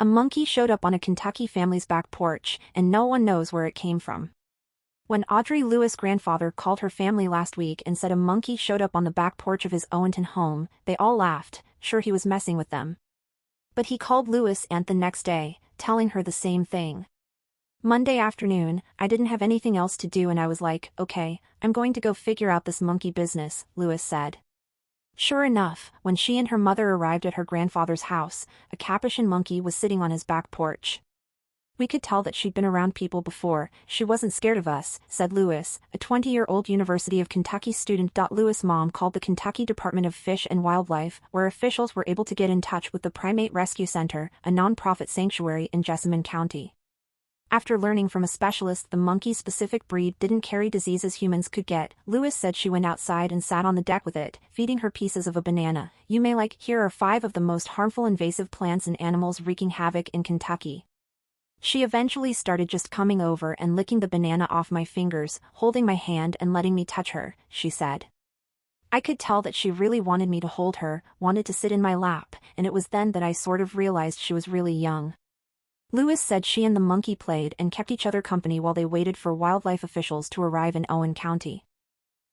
A monkey showed up on a Kentucky family's back porch, and no one knows where it came from. When Audrey Lewis' grandfather called her family last week and said a monkey showed up on the back porch of his Owenton home, they all laughed, sure he was messing with them. But he called Lewis' aunt the next day, telling her the same thing. Monday afternoon, I didn't have anything else to do and I was like, okay, I'm going to go figure out this monkey business, Lewis said. Sure enough, when she and her mother arrived at her grandfather's house, a capuchin monkey was sitting on his back porch. We could tell that she'd been around people before, she wasn't scared of us, said Lewis, a 20-year-old University of Kentucky student. Lewis' mom called the Kentucky Department of Fish and Wildlife, where officials were able to get in touch with the Primate Rescue Center, a nonprofit sanctuary in Jessamine County. After learning from a specialist the monkey-specific breed didn't carry diseases humans could get, Lewis said she went outside and sat on the deck with it, feeding her pieces of a banana. You may like, here are 5 of the most harmful invasive plants and animals wreaking havoc in Kentucky. She eventually started just coming over and licking the banana off my fingers, holding my hand and letting me touch her, she said. I could tell that she really wanted me to hold her, wanted to sit in my lap, and it was then that I sort of realized she was really young. Lewis said she and the monkey played and kept each other company while they waited for wildlife officials to arrive in Owen County.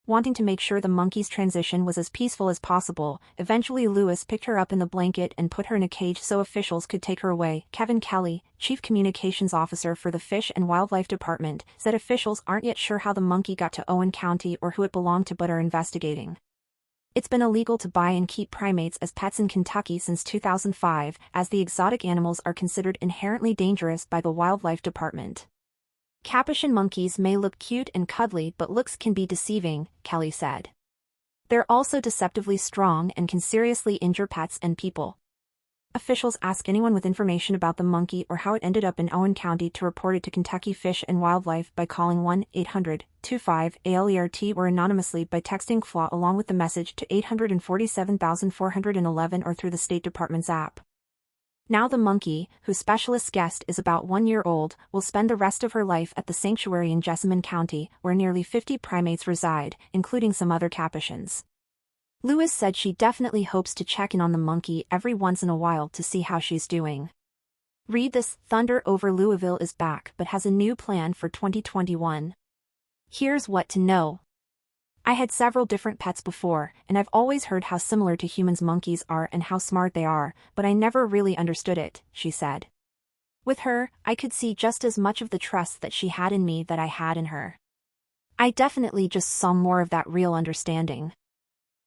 Wanting to make sure the monkey's transition was as peaceful as possible, eventually Lewis picked her up in the blanket and put her in a cage so officials could take her away. Kevin Kelly, Chief Communications Officer for the Fish and Wildlife Department, said officials aren't yet sure how the monkey got to Owen County or who it belonged to but are investigating. It's been illegal to buy and keep primates as pets in Kentucky since 2005, as the exotic animals are considered inherently dangerous by the Wildlife Department. Capuchin monkeys may look cute and cuddly but looks can be deceiving, Kelly said. They're also deceptively strong and can seriously injure pets and people. Officials ask anyone with information about the monkey or how it ended up in Owen County to report it to Kentucky Fish and Wildlife by calling 1-800-25-ALERT or anonymously by texting FLA along with the message to 847,411 or through the State Department's app. Now the monkey, whose specialist guest is about 1 year old, will spend the rest of her life at the sanctuary in Jessamine County, where nearly 50 primates reside, including some other capuchins. Lewis said she definitely hopes to check in on the monkey every once in a while to see how she's doing. Read this: Thunder over Louisville is back but has a new plan for 2021. Here's what to know. I had several different pets before, and I've always heard how similar to humans monkeys are and how smart they are, but I never really understood it, she said. With her, I could see just as much of the trust that she had in me that I had in her. I definitely just saw more of that real understanding.